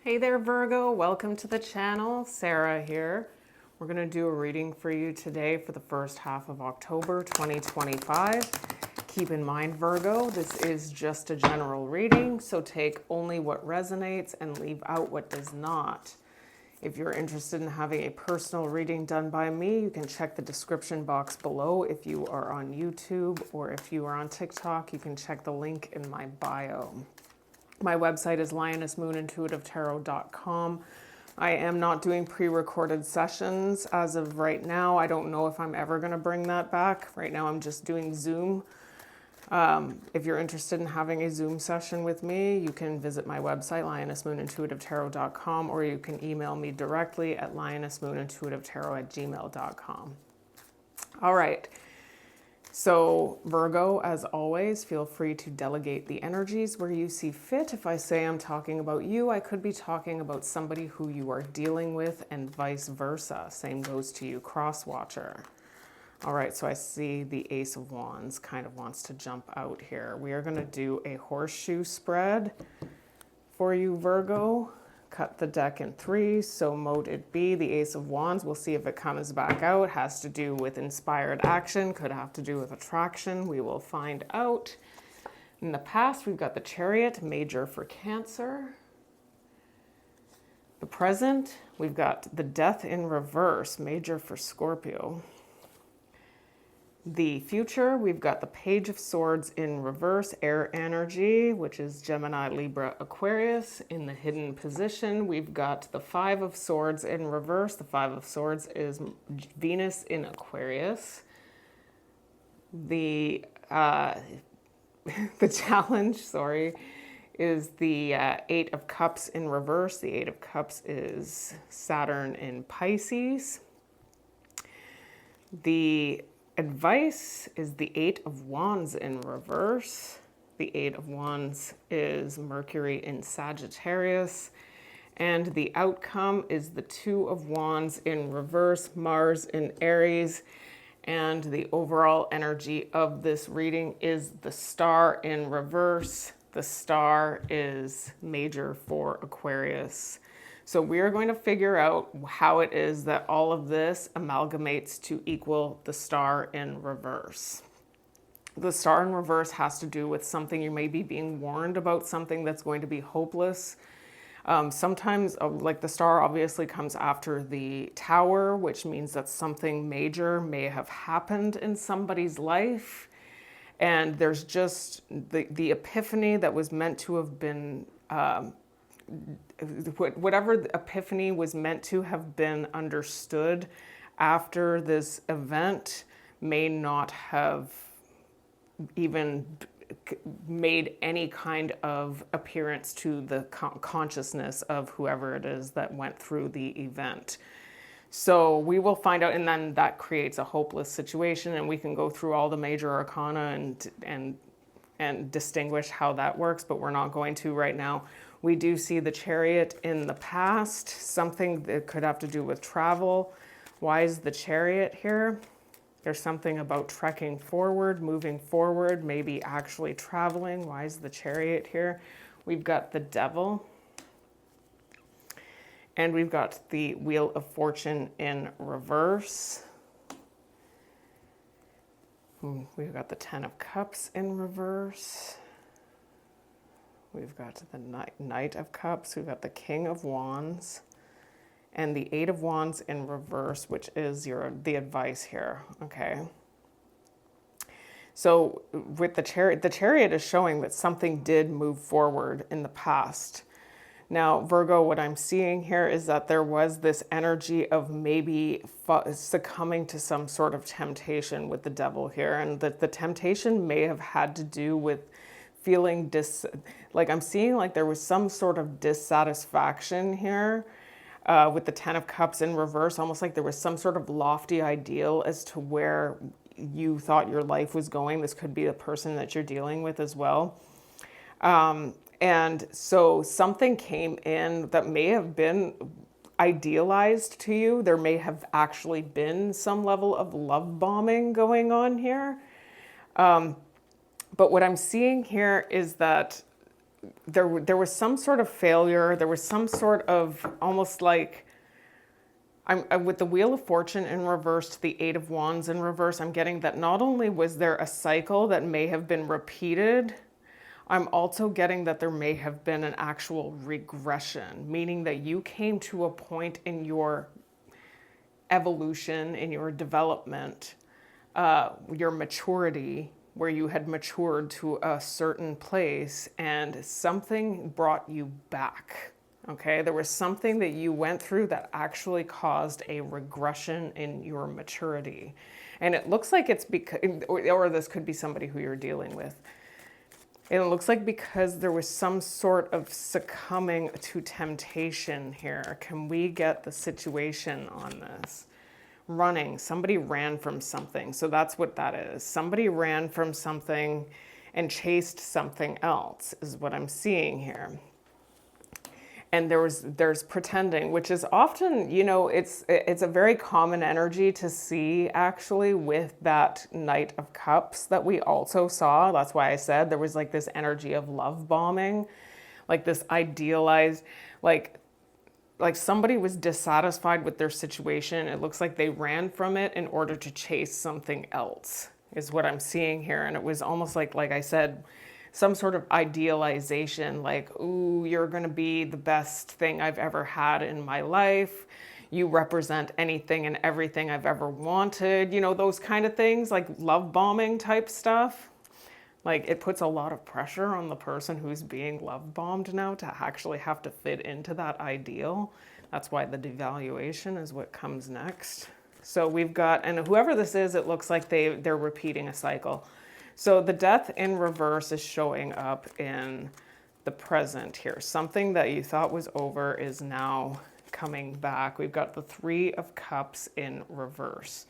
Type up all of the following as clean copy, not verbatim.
Hey there, Virgo. Welcome to the channel. Sarah here. We're going to do a reading for you today for the first half of October 2025. Keep in mind, Virgo, this is just a general reading, so take only what resonates and leave out what does not. If you're interested in having a personal reading done by me, you can check the description box below. If you are on YouTube or if you are on TikTok, you can check the link in my bio. My website is lionessmoonintuitivetarot.com. I am not doing pre-recorded sessions as of right now. I don't know if I'm ever going to bring that back. Right now I'm just doing Zoom. If you're interested in having a Zoom session with me, you can visit my website, lionessmoonintuitivetarot.com, or you can email me directly at lionessmoonintuitivetarot@gmail.com. All right. So Virgo, as always, feel free to delegate the energies where you see fit. If I say I'm talking about you, I could be talking about somebody who you are dealing with and vice versa. Same goes to you, cross-watcher. All right, so I see the Ace of Wands kind of wants to jump out here. We are going to do a horseshoe spread for you, Virgo. Cut the deck in three, so mote it be. The Ace of Wands, we'll see if it comes back out. Has to do with inspired action, could have to do with attraction. We will find out. In the past, we've got the Chariot, major for Cancer. The present, we've got the Death in reverse, major for Scorpio. The future, we've got the Page of Swords in reverse, air energy, which is Gemini, Libra, Aquarius. In the hidden position, we've got the Five of Swords in reverse. The Five of Swords is Venus in Aquarius. The the challenge, is the Eight of Cups in reverse. The Eight of Cups is Saturn in Pisces. The advice is the Eight of Wands in reverse. The Eight of Wands is Mercury in Sagittarius. And the outcome is the Two of Wands in reverse, Mars in Aries. And the overall energy of this reading is the Star in reverse. The Star is major for Aquarius. So we are going to figure out how it is that all of this amalgamates to equal the Star in reverse. The Star in reverse has to do with something you may be being warned about, something that's going to be hopeless. Sometimes, like the Star obviously comes after the Tower, which means that something major may have happened in somebody's life. And there's just the epiphany that was meant to have been whatever the epiphany was meant to have been understood after this event may not have even made any kind of appearance to the consciousness of whoever it is that went through the event. So we will find out, and then that creates a hopeless situation, and we can go through all the major arcana and distinguish how that works, but we're not going to right now. We do see the Chariot in the past, something that could have to do with travel. Why is the Chariot here? There's something about trekking forward, moving forward, maybe actually traveling. Why is the Chariot here? We've got the Devil. And we've got the Wheel of Fortune in reverse. We've got the Ten of Cups in reverse. We've got the Knight of Cups. We've got the King of Wands. And the Eight of Wands in reverse, which is the advice here, okay? So with the Chariot is showing that something did move forward in the past. Now, Virgo, what I'm seeing here is that there was this energy of maybe succumbing to some sort of temptation with the Devil here. And the temptation may have had to do with feeling like I'm seeing like there was some sort of dissatisfaction here with the Ten of Cups in reverse, almost like there was some sort of lofty ideal as to where you thought your life was going. This could be the person that you're dealing with as well. And so something came in that may have been idealized to you. There may have actually been some level of love bombing going on here. But what I'm seeing here is that there was some sort of failure. There was some sort of almost like, with the Wheel of Fortune in reverse to the Eight of Wands in reverse, I'm getting that not only was there a cycle that may have been repeated, I'm also getting that there may have been an actual regression, meaning that you came to a point in your evolution, in your development, your maturity, where you had matured to a certain place and something brought you back. Okay, there was something that you went through that actually caused a regression in your maturity. And it looks like it's because, or this could be somebody who you're dealing with. And it looks like because there was some sort of succumbing to temptation here. Can we get the situation on this? Running, somebody ran from something. So that's what that is. Somebody ran from something and chased something else is what I'm seeing here. And there's pretending, which is often, you know, it's a very common energy to see actually with that Knight of Cups that we also saw. That's why I said there was like this energy of love bombing, like this idealized, like somebody was dissatisfied with their situation. It looks like they ran from it in order to chase something else is what I'm seeing here. And it was almost like I said, some sort of idealization, like, ooh, you're going to be the best thing I've ever had in my life. You represent anything and everything I've ever wanted. You know, those kind of things, like love bombing type stuff. Like, it puts a lot of pressure on the person who's being love bombed now to actually have to fit into that ideal. That's why the devaluation is what comes next. So we've got, and whoever this is, it looks like they're repeating a cycle. So the Death in reverse is showing up in the present here. Something that you thought was over is now coming back. We've got the Three of Cups in reverse.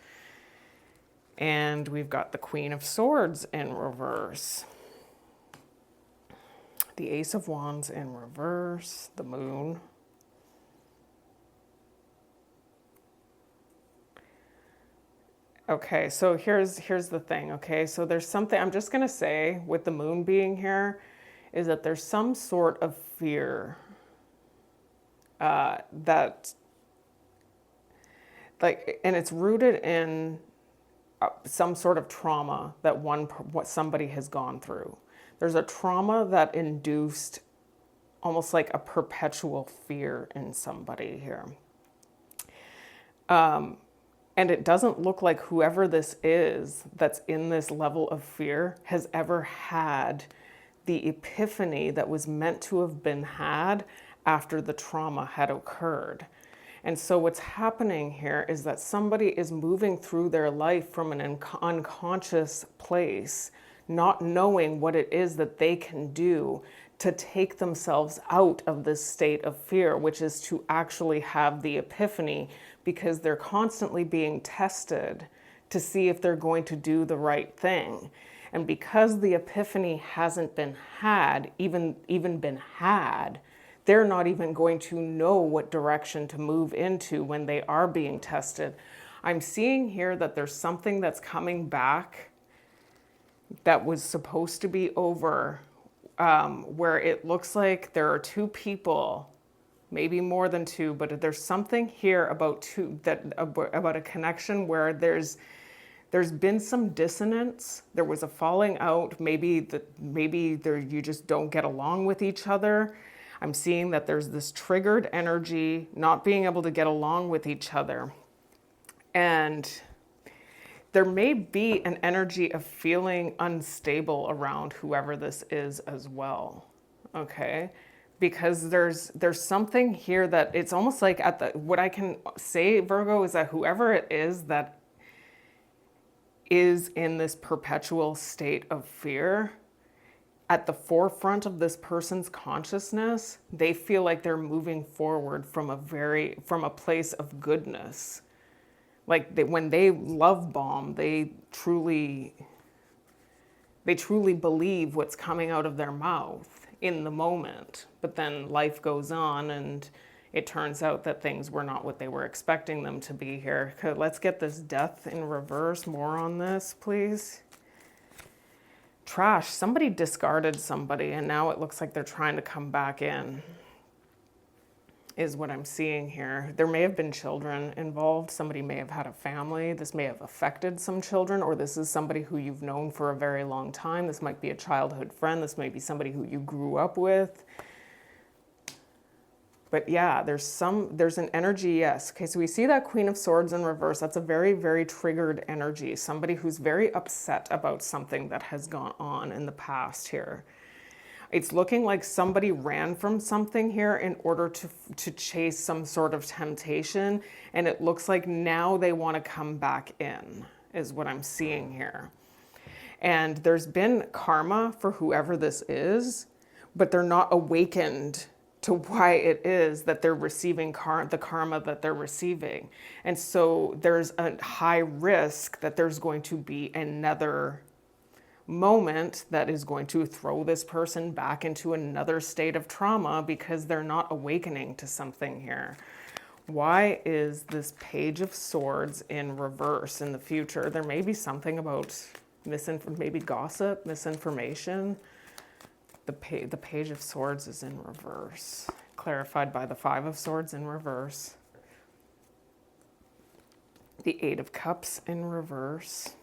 And we've got the Queen of Swords in reverse. The Ace of Wands in reverse. The Moon. Okay, so here's the thing, okay? So there's something, I'm just going to say, with the Moon being here, is that there's some sort of fear that, like, and it's rooted in some sort of trauma that what somebody has gone through. There's a trauma that induced almost like a perpetual fear in somebody here. And it doesn't look like whoever this is that's in this level of fear has ever had the epiphany that was meant to have been had after the trauma had occurred. And so what's happening here is that somebody is moving through their life from an unconscious place, not knowing what it is that they can do to take themselves out of this state of fear, which is to actually have the epiphany, because they're constantly being tested to see if they're going to do the right thing. And because the epiphany hasn't been had, even been had, they're not even going to know what direction to move into when they are being tested. I'm seeing here that there's something that's coming back that was supposed to be over, where it looks like there are two people, maybe more than two, but there's something here about about a connection where there's been some dissonance. There was a falling out. Maybe you just don't get along with each other. I'm seeing that there's this triggered energy, not being able to get along with each other. And there may be an energy of feeling unstable around whoever this is as well, okay? Because there's something here that it's almost like what I can say, Virgo, is that whoever it is that is in this perpetual state of fear, at the forefront of this person's consciousness, they feel like they're moving forward from a place of goodness. Like when they love bomb, they truly believe what's coming out of their mouth in the moment. But then life goes on and it turns out that things were not what they were expecting them to be here. Let's get this Death in reverse. More on this, please. trash. Somebody discarded somebody and now it looks like they're trying to come back in, is what I'm seeing here. There may have been children involved. Somebody may have had a family. This may have affected some children, or this is somebody who you've known for a very long time. This might be a childhood friend. This might be somebody who you grew up with. But yeah, there's an energy, yes. Okay, so we see that Queen of Swords in reverse. That's a very, very triggered energy. Somebody who's very upset about something that has gone on in the past here. It's looking like somebody ran from something here in order to chase some sort of temptation. And it looks like now they want to come back in, is what I'm seeing here. And there's been karma for whoever this is, but they're not awakened to why it is that they're receiving the karma that they're receiving. And so there's a high risk that there's going to be another moment that is going to throw this person back into another state of trauma because they're not awakening to something here. Why is this Page of Swords in reverse in the future? There may be something about maybe gossip, misinformation. The Page of Swords is in reverse, clarified by the Five of Swords in reverse. The Eight of Cups in reverse.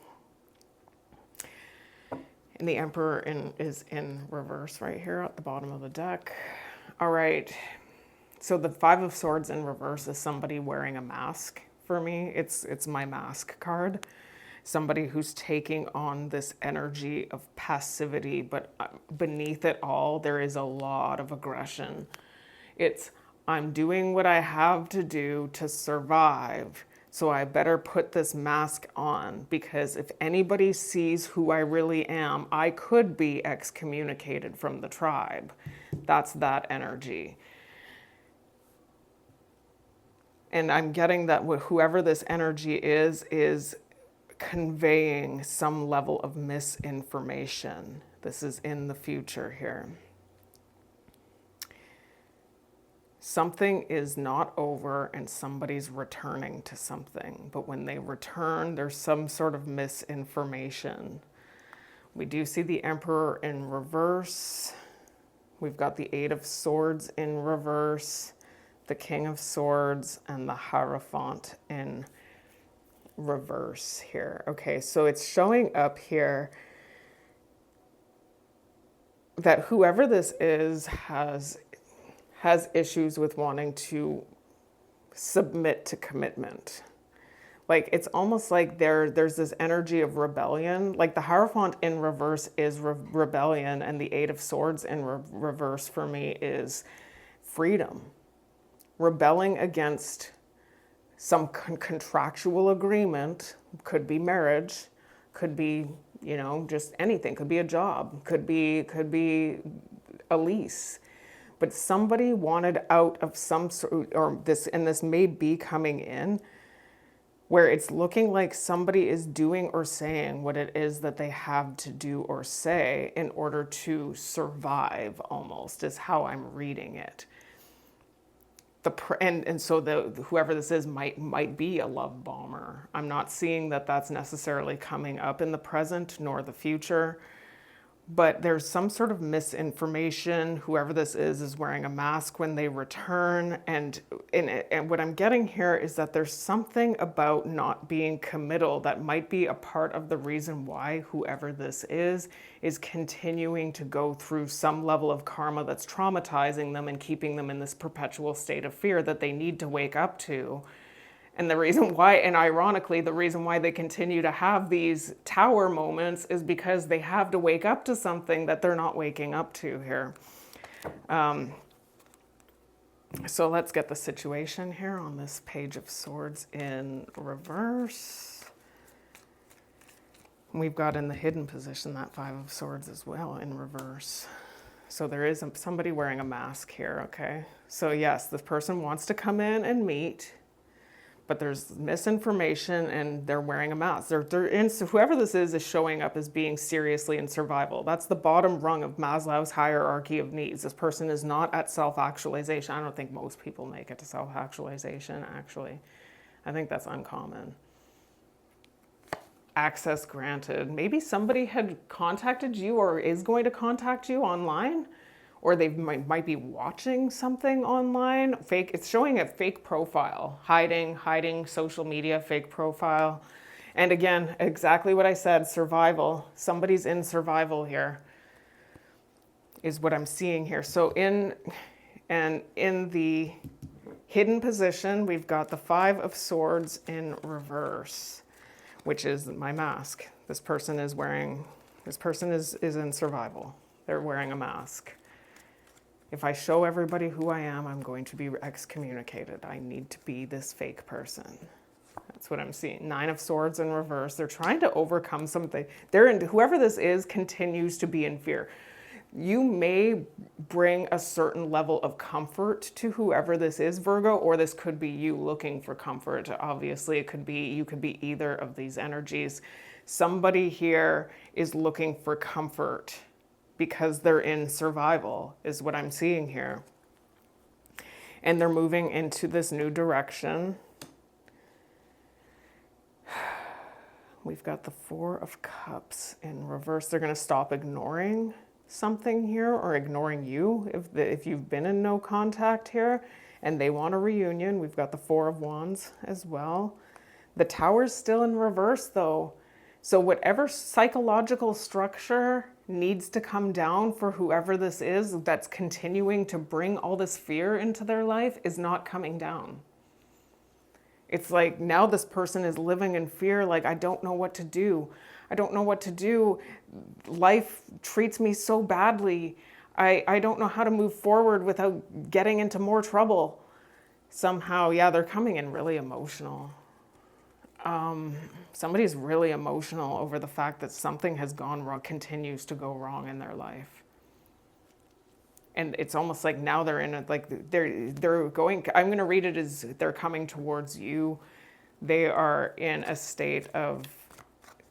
And the Emperor is in reverse right here at the bottom of the deck. All right, so the Five of Swords in reverse is somebody wearing a mask for me. It's my mask card. Somebody who's taking on this energy of passivity, but beneath it all, there is a lot of aggression. It's, I'm doing what I have to do to survive, so I better put this mask on, because if anybody sees who I really am, I could be excommunicated from the tribe. That's that energy. And I'm getting that whoever this energy is conveying some level of misinformation. This is in the future here. Something is not over and somebody's returning to something. But when they return, there's some sort of misinformation. We do see the Emperor in reverse. We've got the Eight of Swords in reverse, the King of Swords, and the Hierophant in reverse here. Okay, so it's showing up here that whoever this is has issues with wanting to submit to commitment. Like, it's almost like there's this energy of rebellion. Like the Hierophant in reverse is rebellion, and the Eight of Swords in reverse for me is freedom. Rebelling against some contractual agreement, could be marriage, could be, just anything, could be a job, could be a lease. But somebody wanted out of some sort, this may be coming in, where it's looking like somebody is doing or saying what it is that they have to do or say in order to survive, almost, is how I'm reading it. So whoever this is might be a love bomber. I'm not seeing that that's necessarily coming up in the present nor the future, but there's some sort of misinformation. Whoever this is wearing a mask when they return, and what I'm getting here is that there's something about not being committal that might be a part of the reason why whoever this is continuing to go through some level of karma that's traumatizing them and keeping them in this perpetual state of fear that they need to wake up to. And the reason why, and ironically, the reason why they continue to have these tower moments is because they have to wake up to something that they're not waking up to here. So let's get the situation here on this Page of Swords in reverse. We've got in the hidden position that Five of Swords as well in reverse. So there is somebody wearing a mask here, okay? So yes, this person wants to come in and meet, but there's misinformation and they're wearing a mask. Whoever this is showing up as being seriously in survival. That's the bottom rung of Maslow's hierarchy of needs. This person is not at self-actualization. I don't think most people make it to self-actualization, actually. I think that's uncommon. access granted. Maybe somebody had contacted you or is going to contact you online, or they might be watching something online. Fake, it's showing a fake profile, hiding social media, fake profile. And again, exactly what I said, survival. Somebody's in survival here is what I'm seeing here. So in the hidden position, we've got the 5 of Swords in reverse, which is my mask. This person is in survival. They're wearing a mask. If I show everybody who I am, I'm going to be excommunicated. I need to be this fake person. That's what I'm seeing. 9 of Swords in reverse. They're trying to overcome something. Whoever this is continues to be in fear. You may bring a certain level of comfort to whoever this is, Virgo, or this could be you looking for comfort. Obviously, you could be either of these energies. Somebody here is looking for comfort because they're in survival, is what I'm seeing here. And they're moving into this new direction. We've got the 4 of Cups in reverse. They're going to stop ignoring something here, or ignoring you if you've been in no contact here and they want a reunion. We've got the 4 of Wands as well. The Tower's still in reverse though. So whatever psychological structure needs to come down for whoever this is that's continuing to bring all this fear into their life is not coming down. It's like now this person is living in fear, like, I don't know what to do. I don't know what to do. Life treats me so badly. I don't know how to move forward without getting into more trouble. Somehow, yeah, they're coming in really emotional. Somebody's really emotional over the fact that something has gone wrong, continues to go wrong in their life. And it's almost like now they're in it, like they're going, I'm going to read it as they're coming towards you. They are in a state of,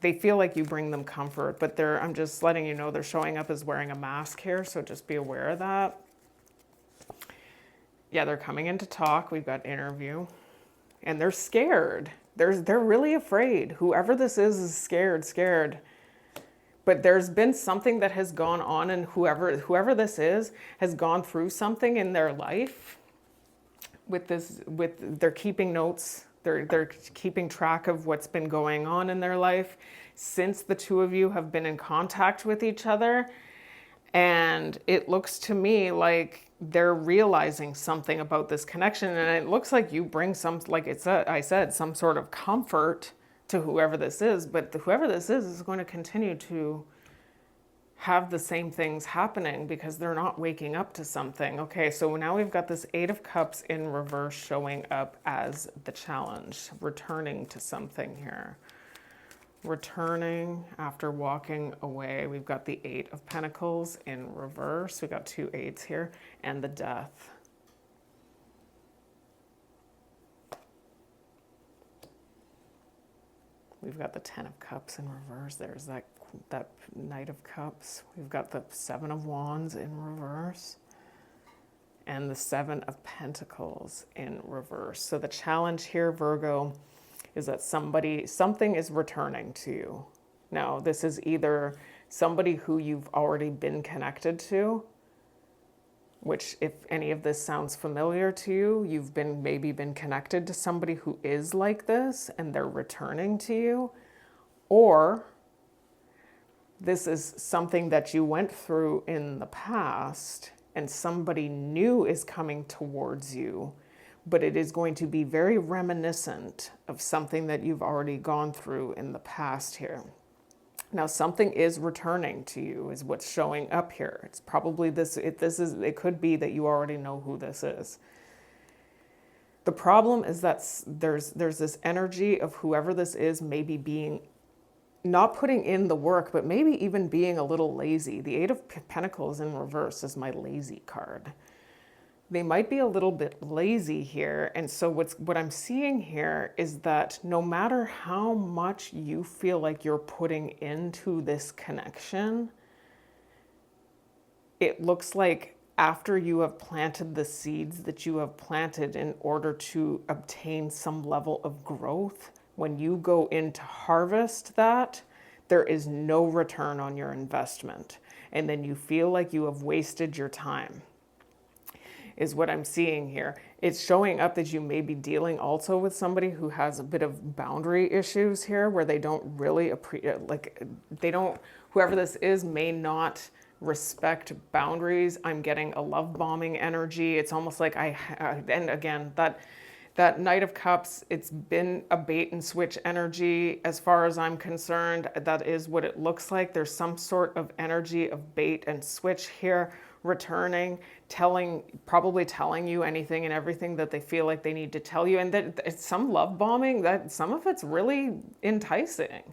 they feel like you bring them comfort, but I'm just letting you know they're showing up as wearing a mask here, so just be aware of that. Yeah, they're coming in to talk. We've got interview. And they're scared. They're really afraid. Whoever this is scared. But there's been something that has gone on, and whoever this is has gone through something in their life. They're keeping notes. They're keeping track of what's been going on in their life since the two of you have been in contact with each other. And it looks to me like they're realizing something about this connection. And it looks like you bring some sort of comfort to whoever this is. But whoever this is going to continue to have the same things happening because they're not waking up to something. Okay, so now we've got this 8 of Cups in reverse showing up as the challenge, returning to something here. Returning after walking away. We've got the 8 of Pentacles in reverse. We've got 2 8s here, and the Death. We've got the 10 of Cups in reverse. There's that Knight of Cups. We've got the 7 of Wands in reverse. And the 7 of Pentacles in reverse. So the challenge here, Virgo, is that something is returning to you. Now, this is either somebody who you've already been connected to, which if any of this sounds familiar to you, you've maybe been connected to somebody who is like this and they're returning to you, or this is something that you went through in the past and somebody new is coming towards you, but it is going to be very reminiscent of something that you've already gone through in the past here. Now, something is returning to you is what's showing up here. It's probably this. It could be that you already know who this is. The problem is that there's this energy of whoever this is maybe not putting in the work, but maybe even being a little lazy. The 8 of Pentacles in reverse is my lazy card. They might be a little bit lazy here. And so what I'm seeing here is that no matter how much you feel like you're putting into this connection, it looks like after you have planted the seeds that you have planted in order to obtain some level of growth, when you go in to harvest that, there is no return on your investment. And then you feel like you have wasted your time, is what I'm seeing here. It's showing up that you may be dealing also with somebody who has a bit of boundary issues here, where they don't really whoever this is may not respect boundaries. I'm getting a love bombing energy. It's almost like and again, that Knight of Cups, it's been a bait and switch energy as far as I'm concerned. That is what it looks like. There's some sort of energy of bait and switch here, returning, probably telling you anything and everything that they feel like they need to tell you. And that it's some love bombing, that some of it's really enticing.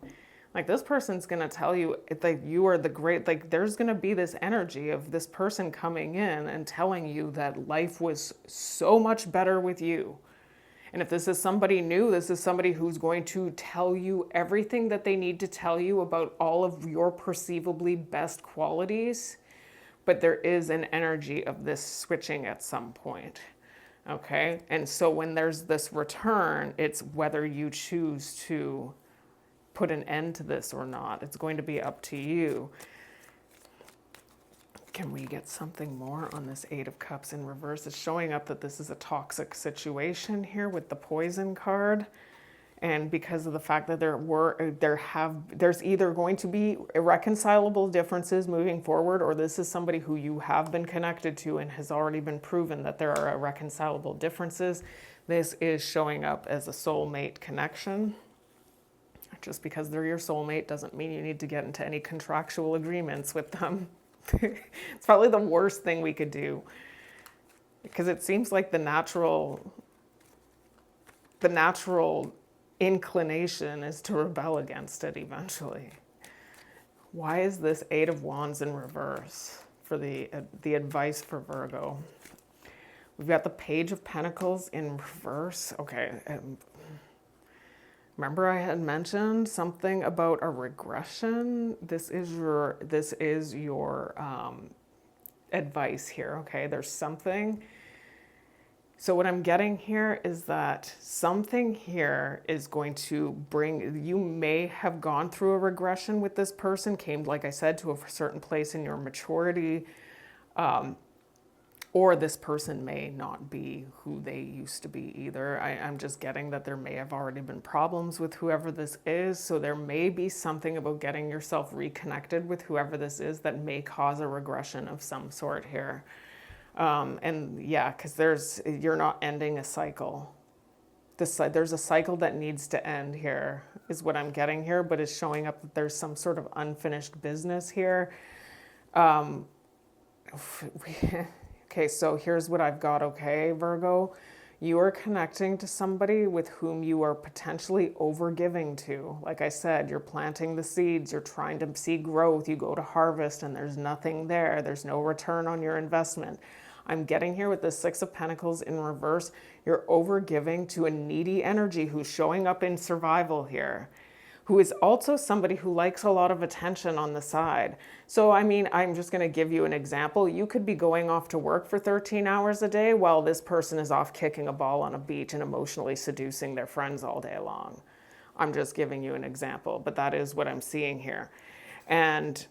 Like, this person's going to tell you that you are the great, like, there's going to be this energy of this person coming in and telling you that life was so much better with you. And if this is somebody new, this is somebody who's going to tell you everything that they need to tell you about all of your perceivably best qualities. But there is an energy of this switching at some point. Okay? And so when there's this return, it's whether you choose to put an end to this or not. It's going to be up to you. Can we get something more on this Eight of Cups in reverse? It's showing up that this is a toxic situation here with the Poison card. And because of the fact that there's either going to be irreconcilable differences moving forward, or this is somebody who you have been connected to and has already been proven that there are irreconcilable differences. This is showing up as a soulmate connection. Just because they're your soulmate doesn't mean you need to get into any contractual agreements with them. It's probably the worst thing we could do, because it seems like the natural inclination is to rebel against it eventually. Why is this Eight of Wands in reverse for the advice for Virgo? We've got the Page of Pentacles in reverse. Okay. Remember I had mentioned something about a regression? This is your advice here, okay? There's something. So what I'm getting here is that something here is going to you may have gone through a regression with this person, came, like I said, to a certain place in your maturity, or this person may not be who they used to be either. I'm just getting that there may have already been problems with whoever this is. So there may be something about getting yourself reconnected with whoever this is that may cause a regression of some sort here. And yeah, because you're not ending a cycle. There's a cycle that needs to end here, is what I'm getting here, but it's showing up that there's some sort of unfinished business here. Okay, so here's what I've got, okay, Virgo. You are connecting to somebody with whom you are potentially overgiving to. Like I said, you're planting the seeds, you're trying to see growth, you go to harvest and there's nothing there. There's no return on your investment. I'm getting here with the Six of Pentacles in reverse. You're overgiving to a needy energy who's showing up in survival here, who is also somebody who likes a lot of attention on the side. So, I mean, I'm just going to give you an example. You could be going off to work for 13 hours a day while this person is off kicking a ball on a beach and emotionally seducing their friends all day long. I'm just giving you an example, but that is what I'm seeing here. And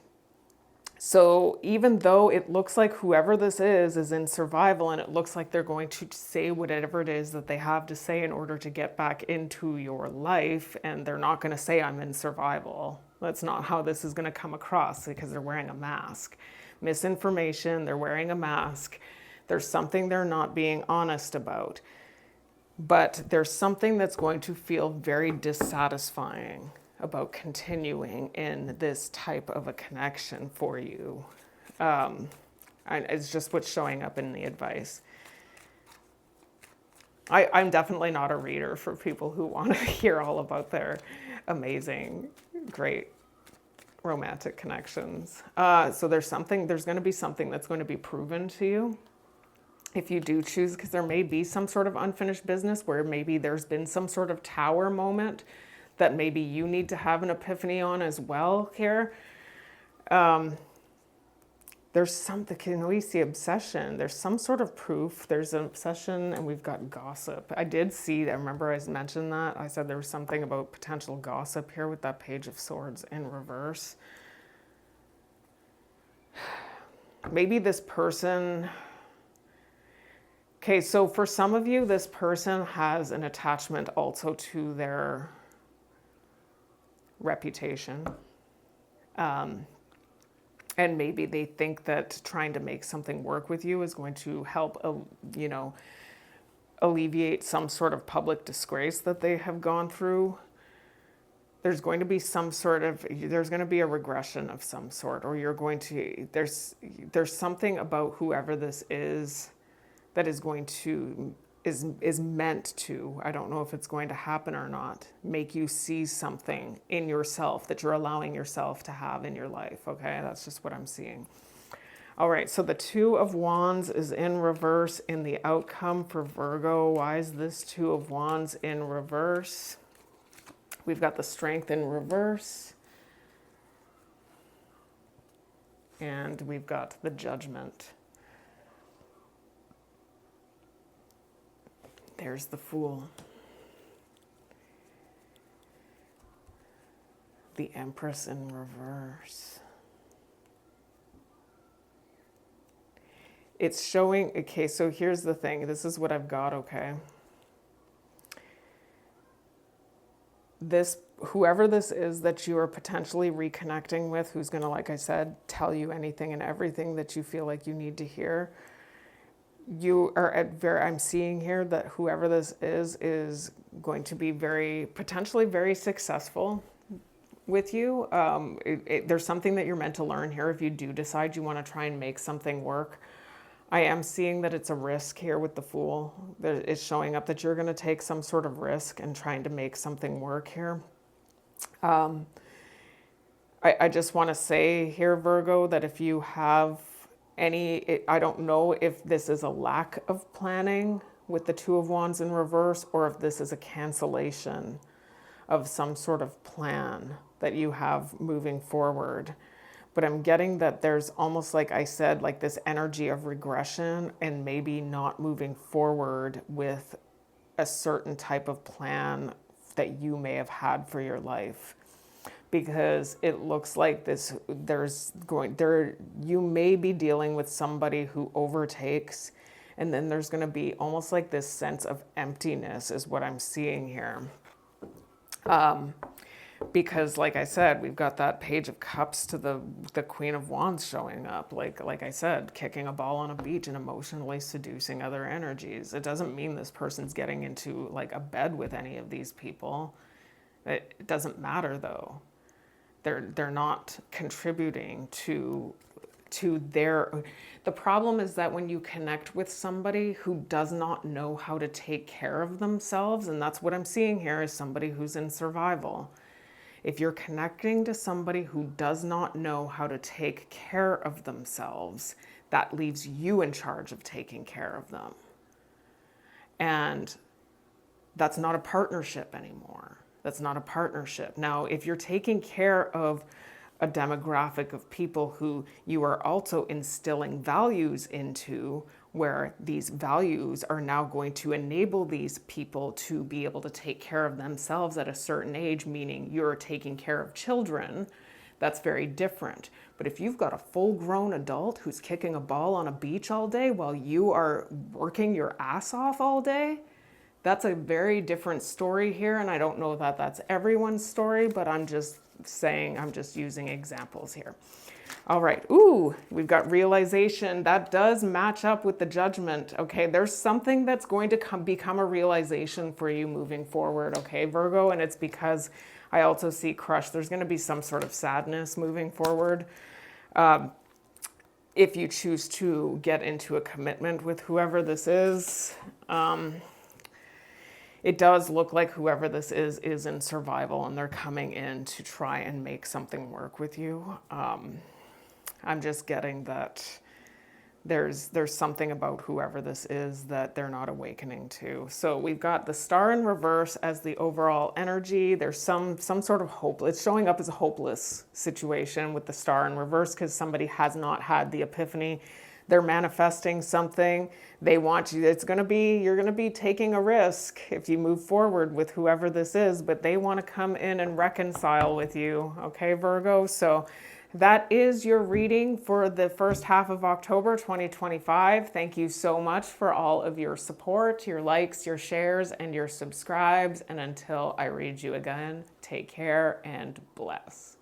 so even though it looks like whoever this is in survival, and it looks like they're going to say whatever it is that they have to say in order to get back into your life, and they're not going to say, I'm in survival. That's not how this is going to come across, because they're wearing a mask. Misinformation, they're wearing a mask. There's something they're not being honest about. But there's something that's going to feel very dissatisfying about continuing in this type of a connection for you. It's just what's showing up in the advice. I'm definitely not a reader for people who want to hear all about their amazing, great romantic connections. So there's going to be something that's going to be proven to you if you do choose, because there may be some sort of unfinished business where maybe there's been some sort of tower moment that maybe you need to have an epiphany on as well here. there's something, can we see obsession? There's some sort of proof. There's an obsession, and we've got gossip. I did see, I remember I mentioned that. I said there was something about potential gossip here with that Page of Swords in reverse. Maybe this person, okay, so for some of you, this person has an attachment also to their reputation. And maybe they think that trying to make something work with you is going to help, alleviate some sort of public disgrace that they have gone through. There's going to be there's going to be a regression of some sort, or there's something about whoever this is that is going to, is meant to, I don't know if it's going to happen or not, make you see something in yourself that you're allowing yourself to have in your life, okay? That's just what I'm seeing. All right, so the Two of Wands is in reverse in the outcome for Virgo. Why is this Two of Wands in reverse? We've got the Strength in reverse. And we've got the Judgment. There's the Fool. The Empress in reverse. It's showing, okay, so here's the thing. This is what I've got, okay? Whoever this is that you are potentially reconnecting with, who's going to, like I said, tell you anything and everything that you feel like you need to hear, you are I'm seeing here that whoever this is going to be potentially very successful with you. There's something that you're meant to learn here if you do decide you want to try and make something work. I am seeing that it's a risk here with the Fool. It's showing up that you're going to take some sort of risk in trying to make something work here. I just want to say here, Virgo, that if you have I don't know if this is a lack of planning with the Two of Wands in reverse, or if this is a cancellation of some sort of plan that you have moving forward. But I'm getting that there's almost, like I said, like this energy of regression and maybe not moving forward with a certain type of plan that you may have had for your life. Because it looks like you may be dealing with somebody who overtakes, and then there's going to be almost like this sense of emptiness is what I'm seeing here. Because like I said, we've got that Page of Cups to the Queen of Wands showing up. Like I said, kicking a ball on a beach and emotionally seducing other energies. It doesn't mean this person's getting into like a bed with any of these people. It doesn't matter though. They're not contributing to their... The problem is that when you connect with somebody who does not know how to take care of themselves, and that's what I'm seeing here is somebody who's in survival. If you're connecting to somebody who does not know how to take care of themselves, that leaves you in charge of taking care of them. And that's not a partnership anymore. That's not a partnership. Now, if you're taking care of a demographic of people who you are also instilling values into, where these values are now going to enable these people to be able to take care of themselves at a certain age, meaning you're taking care of children, that's very different. But if you've got a full-grown adult who's kicking a ball on a beach all day while you are working your ass off all day, that's a very different story here, and I don't know that that's everyone's story, but I'm just saying, I'm just using examples here. All right, ooh, we've got realization. That does match up with the Judgment, okay? There's something that's going to become a realization for you moving forward, okay, Virgo? And it's because I also see crush. There's going to be some sort of sadness moving forward. If you choose to get into a commitment with whoever this is, it does look like whoever this is in survival, and they're coming in to try and make something work with you. I'm just getting that there's something about whoever this is that they're not awakening to. So we've got the star in reverse as the overall energy. There's some sort of hope. It's showing up as a hopeless situation with the star in reverse because somebody has not had the epiphany. They're manifesting something. They want you, you're going to be taking a risk if you move forward with whoever this is, but they want to come in and reconcile with you. Okay, Virgo? So that is your reading for the first half of October 2025. Thank you so much for all of your support, your likes, your shares, and your subscribes. And until I read you again, take care and bless.